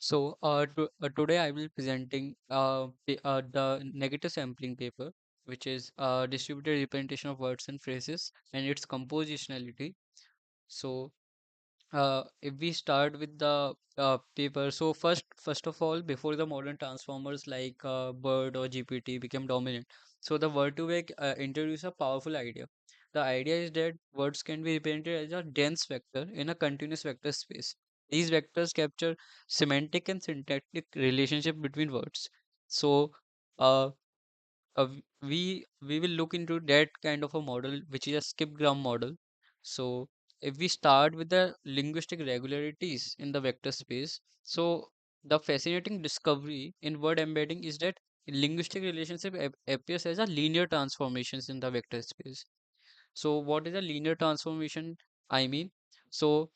Today I will presenting the negative sampling paper, which is distributed representation of words and phrases and its compositionality. So, if we start with the paper, so first of all, before the modern transformers like Bird or GPT became dominant, so the Word2Vec introduced a powerful idea. The idea is that words can be represented as a dense vector in a continuous vector space. These vectors capture semantic and syntactic relationship between words. So, uh, we will look into that kind of a model, which is a skip gram model. So if we start with the linguistic regularities in the vector space, so the fascinating discovery in word embedding is that linguistic relationship appears as a linear transformations in the vector space. So what is a linear transformation? I mean, so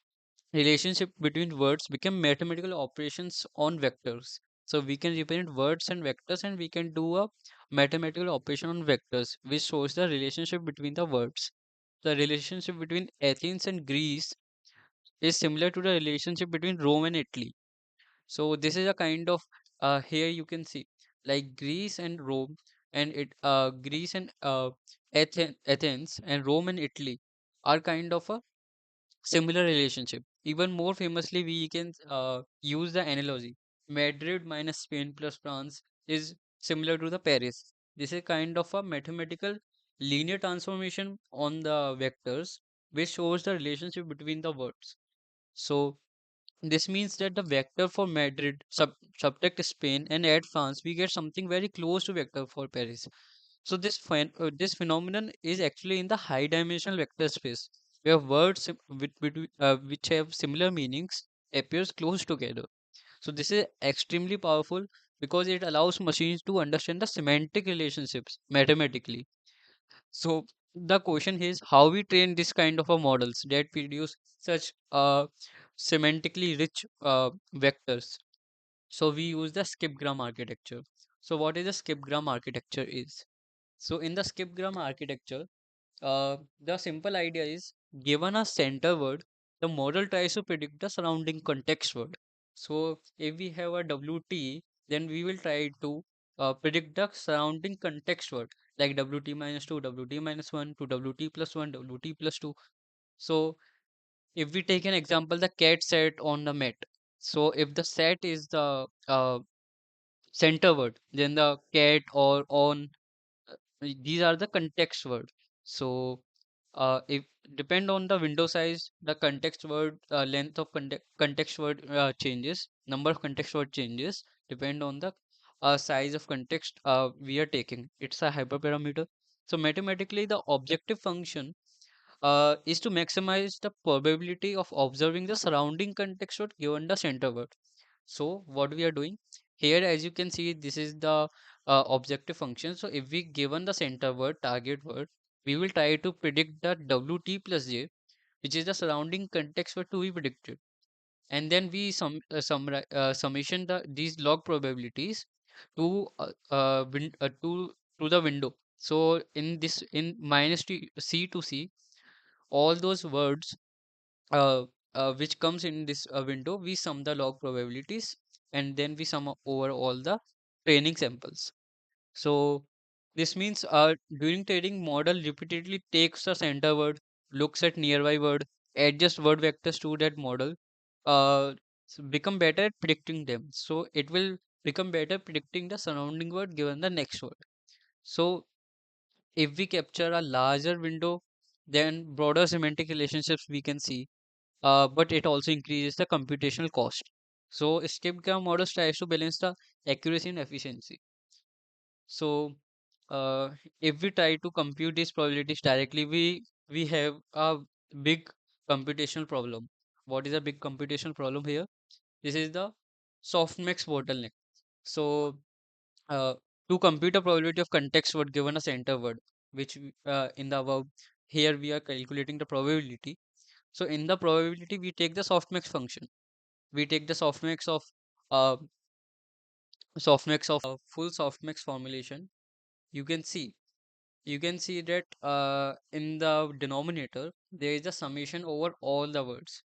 relationship between words become mathematical operations on vectors. So we can represent words and vectors, and we can do a mathematical operation on vectors, which shows the relationship between the words. The relationship between Athens and Greece is similar to the relationship between Rome and Italy. So this is a kind of here you can see like Greece and Rome and Greece and Athens and Rome and Italy are kind of a similar relationship. Even more famously, we can use the analogy Madrid minus Spain plus France is similar to the Paris. This is kind of a mathematical linear transformation on the vectors, which shows the relationship between the words. So this means that the vector for Madrid subtract Spain and add France, we get something very close to vector for Paris. So this phenomenon is actually in the high dimensional vector space, where which have similar meanings appears close together. So this is extremely powerful because it allows machines to understand the semantic relationships mathematically. So the question is how we train this kind of a models that produce such semantically rich vectors. So we use the skipgram architecture. So what is the skipgram architecture is? So in the skipgram architecture, the simple idea is given a center word, the model tries to predict the surrounding context word. So if we have a WT, then we will try to predict the surrounding context word like WT minus 2, WT minus 1, to WT plus 1, WT plus 2. So if we take an example, the cat sat on the mat. So if the sat is the center word, then the cat or on these are the context word. So if depend on the window size, the context word length of context word changes, number of context word changes depend on the size of context we are taking. It's a hyperparameter. So mathematically the objective function is to maximize the probability of observing the surrounding context word given the center word. So what we are doing here, as you can see, this is the objective function. So if we given the center word, target word, we will try to predict the WT plus J, which is the surrounding context word to be predicted. And then we summation these log probabilities to to the window. So in this in C to C, all those words uh, which comes in this window, we sum the log probabilities and then we sum over all the training samples. So this means during training, model repeatedly takes a center word, looks at nearby word, adjust word vectors to that model, become better at predicting them. So it will become better predicting the surrounding word given the next word. So if we capture a larger window, then broader semantic relationships we can see, but it also increases the computational cost. So skip-gram models tries to balance the accuracy and efficiency. So if we try to compute these probabilities directly, we have a big computational problem. What is a big computational problem here? This is the softmax bottleneck. So uh, to compute a probability of context word given a center word, which in the above here we are calculating the probability. So in the probability, we take the softmax function. We take the uh, softmax of full softmax formulation. You can see you can see that in the denominator there is a summation over all the words,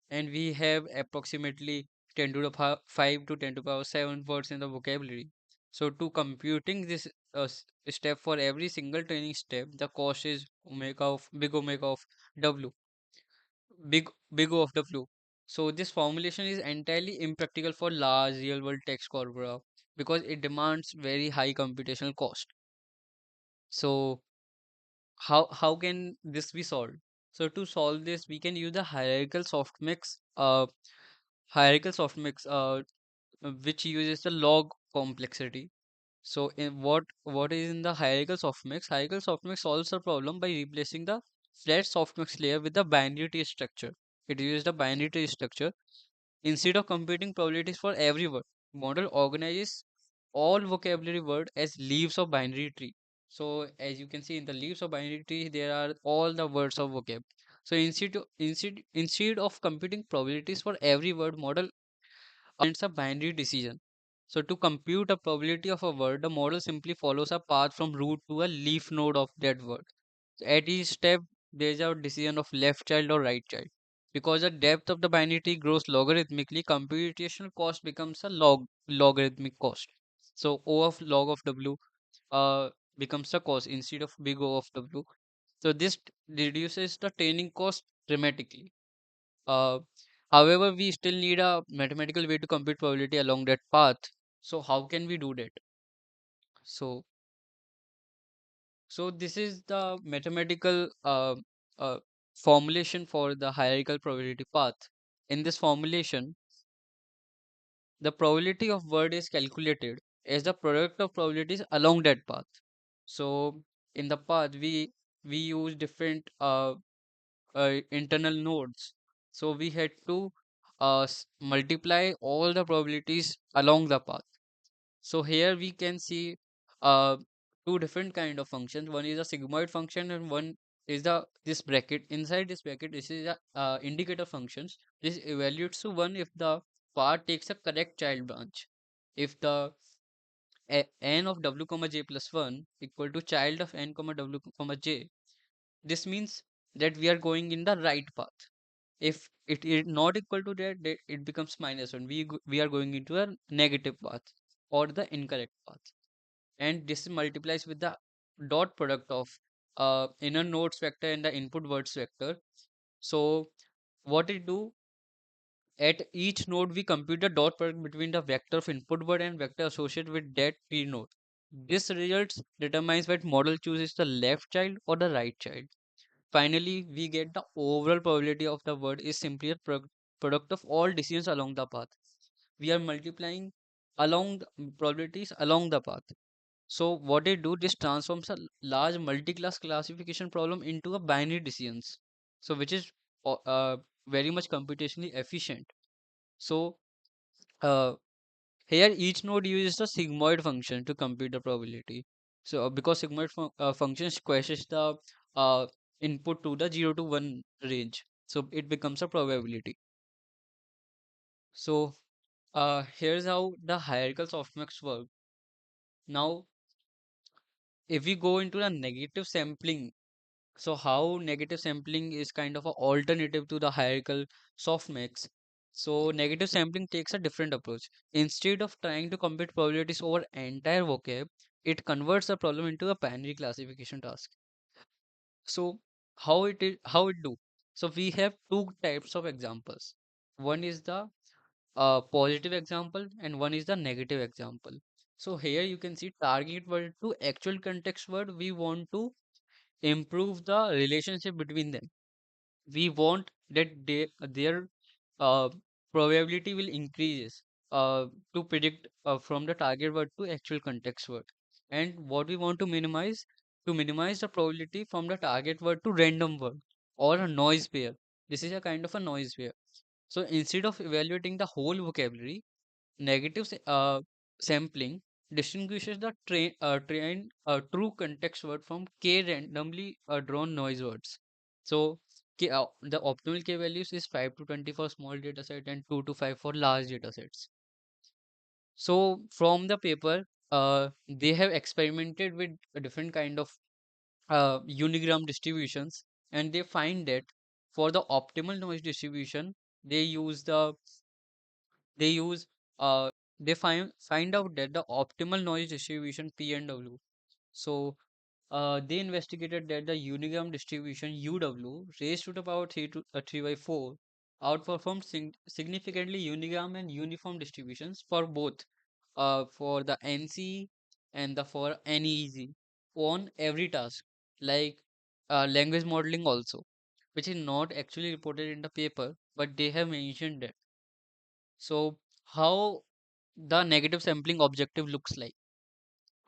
and we have approximately 10 to the 5 to 10 to the power 7 words in the vocabulary. So to computing this step for every single training step, the cost is omega of W, big O of W. So this formulation is entirely impractical for large real world text corpora because it demands very high computational cost. So how can this be solved? So to solve this, we can use the hierarchical softmax which uses the log complexity. So in what is in the hierarchical softmax? Hierarchical softmax solves the problem by replacing the flat softmax layer with the binary tree structure. It uses the binary tree structure instead of computing probabilities for every word. Model organizes all vocabulary word as leaves of binary tree. So as you can see in the leaves of binary tree, there are all the words of vocab. So instead of computing probabilities for every word, model it's a binary decision. So to compute a probability of a word, the model simply follows a path from root to a leaf node of that word. So at each step, there is a decision of left child or right child. Because the depth of the binary tree grows logarithmically, computational cost becomes a logarithmic cost. So O of log of W uh, becomes the cost instead of big O of W. So this reduces the training cost dramatically. Uh, However, we still need a mathematical way to compute probability along that path. So how can we do that? So this is the mathematical formulation for the hierarchical probability path. In this formulation, the probability of word is calculated as the product of probabilities along that path. So in the path, we use different internal nodes. So we had to multiply all the probabilities along the path. So here we can see uh, two different kind of functions. One is a sigmoid function and one is the this bracket. Inside this bracket, this is a indicator functions. This evaluates to one if the path takes a correct child branch. If the n of w comma j plus 1 equal to child of n comma w comma j, this means that we are going in the right path. If it is not equal to that, it becomes minus 1. We are going into a negative path or the incorrect path. And this multiplies with the dot product of inner nodes vector and the input words vector. So what it do, at each node we compute the dot product between the vector of input word and vector associated with that p node. This results determines what model chooses the left child or the right child. Finally, we get the overall probability of the word is simply a product of all decisions along the path. We are multiplying probabilities along the path. So what they do, this transforms a large multi-class classification problem into a binary decisions. So which is very much computationally efficient. So uh, here each node uses a sigmoid function to compute the probability. So because function squashes the uh, input to the 0 to 1 range. So it becomes a probability. So here's how the hierarchical softmax work. Now, if we go into the negative sampling, so how negative sampling is kind of an alternative to the hierarchical softmax. So negative sampling takes a different approach. Instead of trying to compute probabilities over entire vocab, it converts the problem into a binary classification task. So how it do? So we have two types of examples. One is the positive example and one is the negative example. So here you can see target word to actual context word. We want to improve the relationship between them. We want that their uh, probability will increases to predict from the target word to actual context word. And what we want to minimize the probability from the target word to random word or a noise pair. This is a kind of a noise pair. So instead of evaluating the whole vocabulary, sampling distinguishes the true context word from k randomly drawn noise words. So the optimal k values is 5 to 20 for small data set and 2 to 5 for large data sets. So from the paper, they have experimented with a different kind of unigram distributions, and they find that for the optimal noise distribution, they use the They use they find out that the optimal noise distribution P and W. So they investigated that the unigram distribution UW raised to the power 3 by 4 outperformed significantly unigram and uniform distributions for both for the NC and the for NEEZ on every task, like language modeling also, which is not actually reported in the paper, but they have mentioned that. So how the negative sampling objective looks like.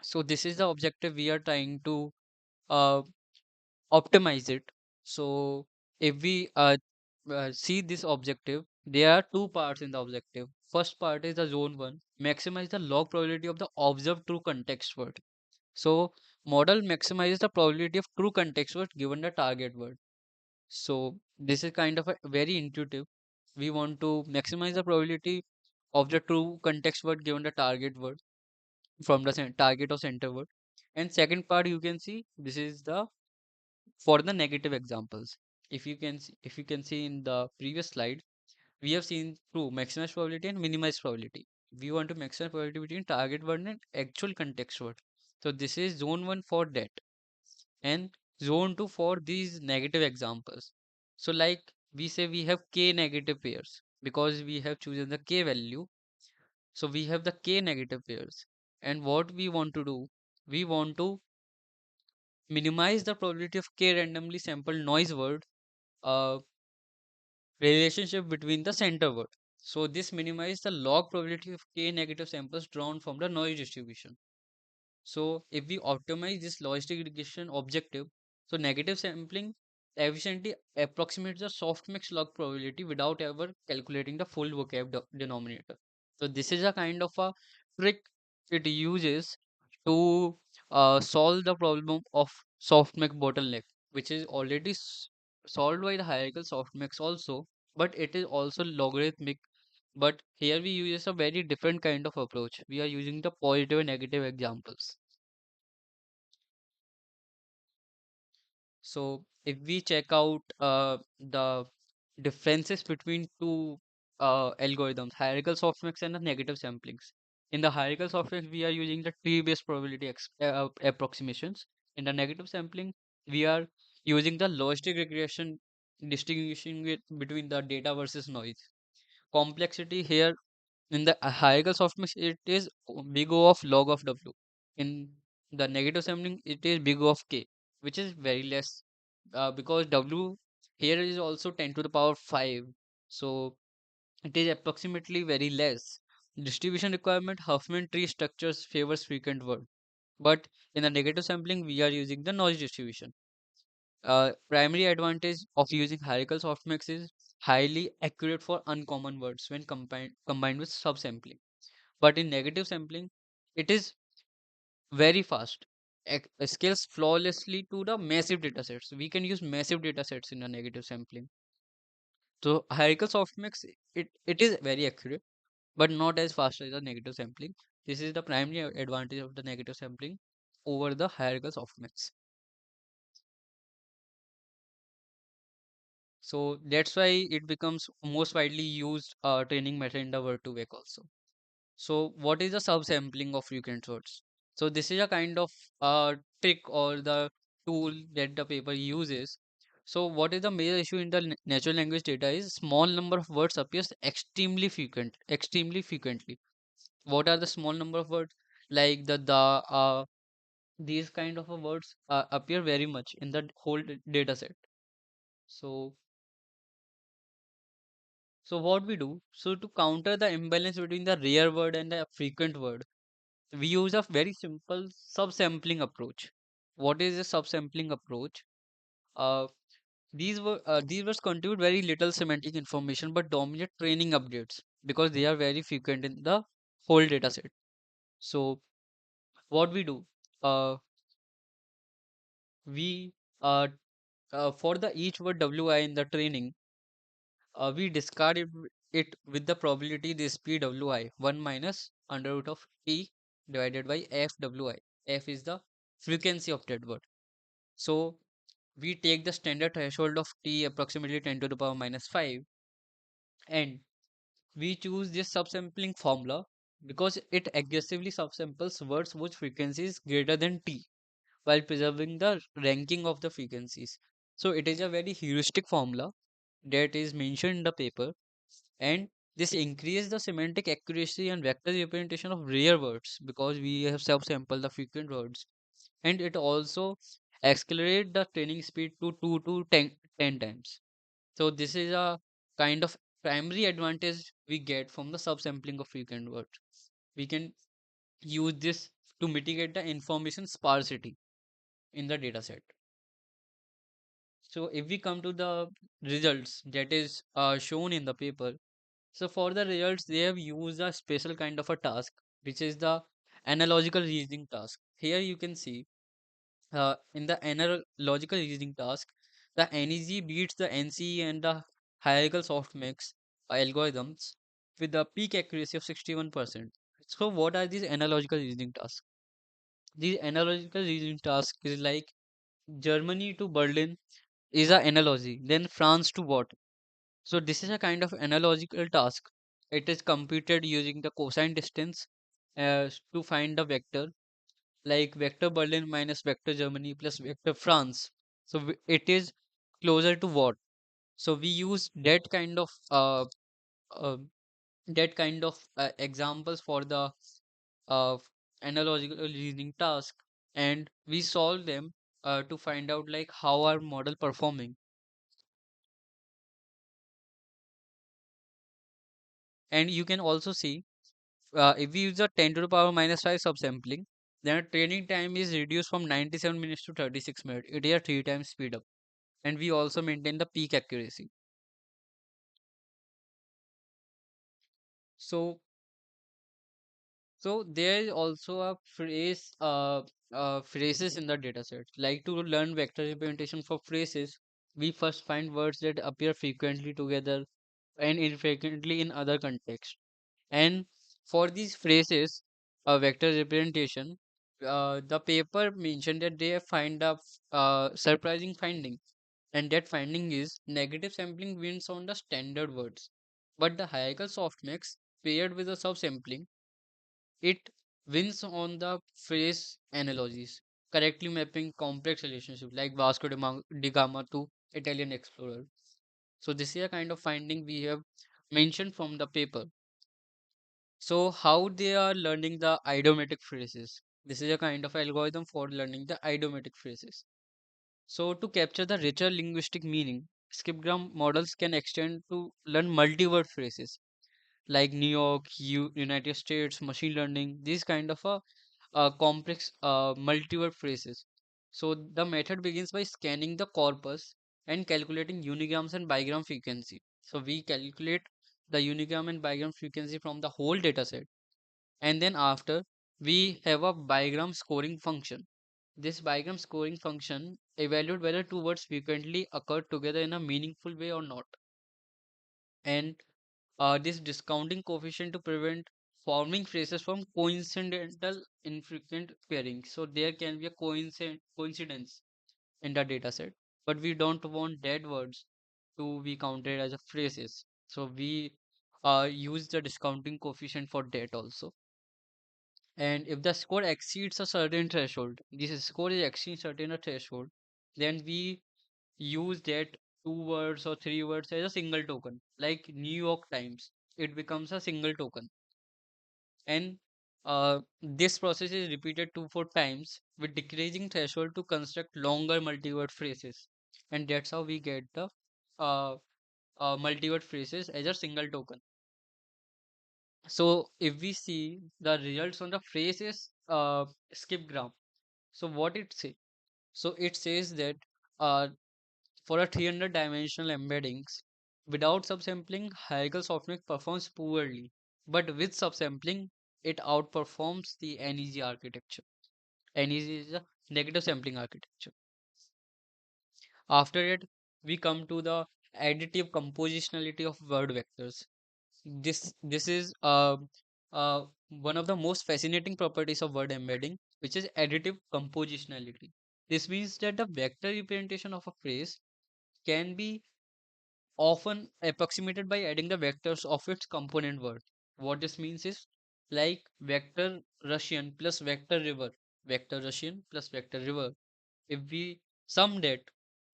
So this is the objective we are trying to uh, optimize it. So if we see this objective, there are two parts in the objective. First part is the zone one, maximize the log probability of the observed true context word. So model maximizes the probability of true context word given the target word. So this is kind of a very intuitive. We want to maximize the probability of the true context word given the target word from the target or center word. And second part you can see this is the for the negative examples. If you can see in the previous slide, we have seen two maximize probability and minimize probability. We want to maximize probability between target word and actual context word. So this is zone one for that, and zone two for these negative examples. So like we say we have k negative pairs because we have chosen the k value. So we have the k negative pairs, and what we want to do, we want to minimize the probability of k randomly sampled noise word uh, relationship between the center word. So this minimizes the log probability of k negative samples drawn from the noise distribution. So if we optimize this logistic regression objective, so negative sampling efficiently approximates the softmax log probability without ever calculating the full vocab denominator. So this is a kind of a trick it uses to solve the problem of softmax bottleneck, which is already solved by the hierarchical softmax also, but it is also logarithmic. But here we use a very different kind of approach. We are using the positive and negative examples. So if we check out the differences between two algorithms, hierarchical softmax and the negative samplings. In the hierarchical softmax, we are using the tree-based probability approximations. In the negative sampling, we are using the logistic regression, distinguishing it between the data versus noise. Complexity here in the hierarchical softmax, it is big O of log of W. In the negative sampling, it is big O of K, which is very less because W here is also 10 to the power 5. So it is approximately very less. Distribution requirement, Huffman tree structures favors frequent word. But in the negative sampling, we are using the noise distribution. Primary advantage of using hierarchical softmax is highly accurate for uncommon words when combined with subsampling. But in negative sampling, it is very fast. Scales flawlessly to the massive datasets. We can use massive datasets in a negative sampling. So hierarchical softmax, it is very accurate, but not as fast as the negative sampling. This is the primary advantage of the negative sampling over the hierarchical softmax. So that's why it becomes most widely used training method in the Word2Vec also. So what is the subsampling of frequent words? So this is a kind of trick or the tool that the paper uses. So what is the major issue in the natural language data is small number of words appears extremely frequently. What are the small number of words? Like the these kind of words appear very much in the whole data set. So so what we do, so to counter the imbalance between the rare word and the frequent word, we use a very simple subsampling approach. What is a subsampling approach? Uh, these words contribute very little semantic information but dominate training updates because they are very frequent in the whole data set. So what we do, uh, we for the each word wi in the training, we discard it with the probability this pwi 1 minus under root of t divided by fwi. F is the frequency of that word. So we take the standard threshold of t approximately 10 to the power minus 5, and We choose this subsampling formula because it aggressively subsamples words whose frequency is greater than t while preserving the ranking of the frequencies. So it is a very heuristic formula that is mentioned in the paper, and this increases the semantic accuracy and vector representation of rare words because we have subsampled the frequent words, and it also accelerate the training speed to 2 to 10 times. So this is a kind of primary advantage we get from the subsampling of frequent words. We can use this to mitigate the information sparsity in the data set. So if we come to the results that is shown in the paper, so for the results they have used a special kind of a task, which is the analogical reasoning task. Here you can see in the analogical reasoning task, the NEG beats the NCE and the hierarchical softmax algorithms with the peak accuracy of 61%. So what are these analogical reasoning tasks? These analogical reasoning tasks is like Germany to Berlin is a analogy, then France to what? So this is a kind of analogical task. It is computed using the cosine distance to find the vector, like vector Berlin minus vector Germany plus vector France. So it is closer to what? So we use uh, that kind of examples for the uh, analogical reasoning task, and we solve them to find out like how our model performing. And you can also see if we use a 10 to the power minus 5 subsampling, then our training time is reduced from 97 minutes to 36 minutes. It is a 3 times speed up, and we also maintain the peak accuracy. So, so there is also a phrases in the dataset. Like to learn vector representation for phrases, we first find words that appear frequently together and infrequently in other contexts. And for these phrases, a vector representation, the paper mentioned that they find a surprising finding, and that finding is negative sampling wins on the standard words, but the hierarchical softmax paired with the subsampling, it wins on the phrase analogies, correctly mapping complex relationships like da Gama to Italian explorer. So this is a kind of finding we have mentioned from the paper. So how they are learning the idiomatic phrases? This is a kind of algorithm for learning the idiomatic phrases. So to capture the richer linguistic meaning, skipgram models can extend to learn multi-word phrases like New York, United States, machine learning, these kind of complex multi-word phrases. So the method begins by scanning the corpus and calculating unigrams and bigram frequency. So we calculate the unigram and bigram frequency from the whole data set, and then after we have a bigram scoring function. This bigram scoring function evaluate whether two words frequently occur together in a meaningful way or not, and this discounting coefficient to prevent forming phrases from coincidental infrequent pairing. So there can be a coincidence in the data set, but we don't want dead words to be counted as a phrases. So we use the discounting coefficient for that also. And if the score exceeds a certain threshold, this score is exceeding certain a threshold, then we use that two words or three words as a single token. Like New York Times, it becomes a single token. And this process is repeated 2 4 times with decreasing threshold to construct longer multi-word phrases. And that's how we get the uh, multi-word phrases as a single token. So if we see the results on the phrases skip graph, so what it say? So it says that uh, for a 300 dimensional embeddings, without subsampling, hierarchical software performs poorly, but with subsampling, it outperforms the NEG architecture. NEG is a negative sampling architecture. After it, we come to the additive compositionality of word vectors. This is one of the most fascinating properties of word embedding, which is additive compositionality. This means that the vector representation of a phrase can be often approximated by adding the vectors of its component word. What this means is like vector Russian plus vector Russian plus vector river. If we sum that,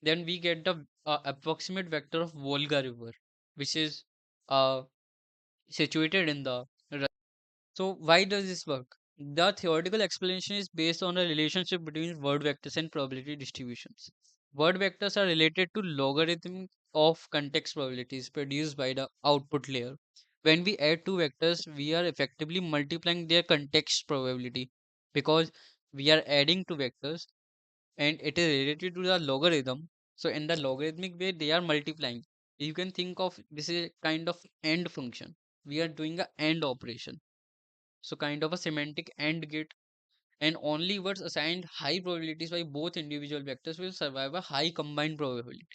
then we get the approximate vector of Volga River, which is uh, situated in the so why does this work? The theoretical explanation is based on a relationship between word vectors and probability distributions. Word vectors are related to logarithm of context probabilities produced by the output layer. When we add two vectors, we are effectively multiplying their context probability because we are adding two vectors and it is related to the logarithm. So in the logarithmic way, they are multiplying. You can think of this is a kind of AND function. We are doing a AND operation, so kind of a semantic AND gate, and only words assigned high probabilities by both individual vectors will survive a high combined probability.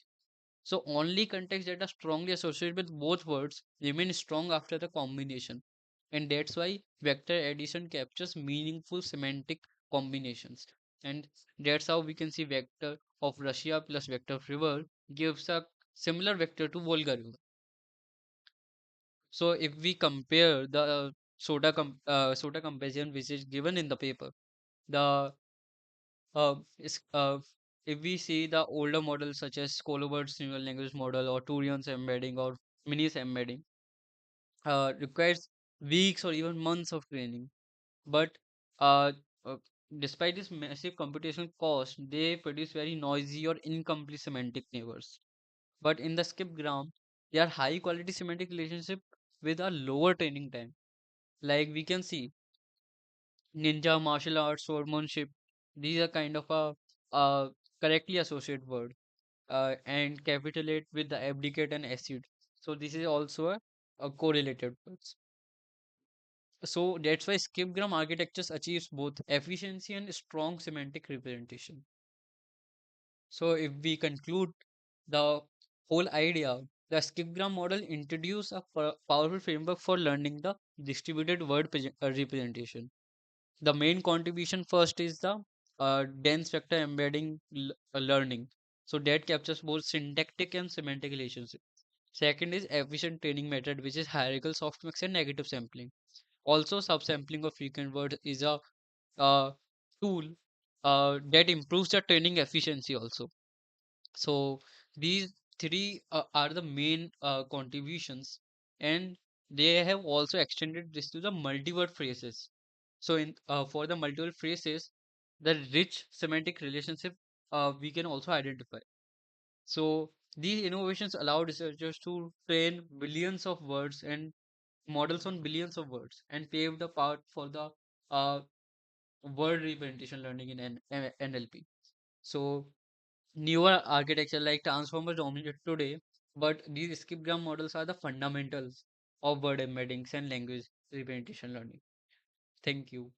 So only contexts that are strongly associated with both words remain strong after the combination. And that's why vector addition captures meaningful semantic combinations. And that's how we can see vector of Russia plus vector of river gives a similar vector to Volga river. So if we compare the SOTA comparison which is given in the paper, the is if we see the older models such as Colobert's neural language model or Turion's embedding or Mini's embedding requires weeks or even months of training. But uh, uh, despite this massive computational cost, they produce very noisy or incomplete semantic neighbors. But in the skip gram, they are high quality semantic relationship with a lower training time. Like we can see ninja, martial arts, swordsmanship. These are kind of a correctly associated word, and capitulate with the abdicate and acid. So this is also a correlated words. So that's why skipgram architectures achieves both efficiency and strong semantic representation. So if we conclude the whole idea, the skipgram model introduced a powerful framework for learning the distributed word representation. The main contribution first is the dense vector embedding learning. So that captures both syntactic and semantic relationship. Second is efficient training method, which is hierarchical softmax and negative sampling. Also, subsampling of frequent words is a tool that improves the training efficiency also. So these three are the main contributions, and they have also extended this to the multi-word phrases. So in for the multiple phrases, the rich semantic relationship we can also identify. So these innovations allow researchers to train billions of words and models on billions of words and pave the path for the uh, word representation learning in NLP. So newer architecture like transformers dominate today, but these skipgram models are the fundamentals of word embeddings and language representation learning. Thank you.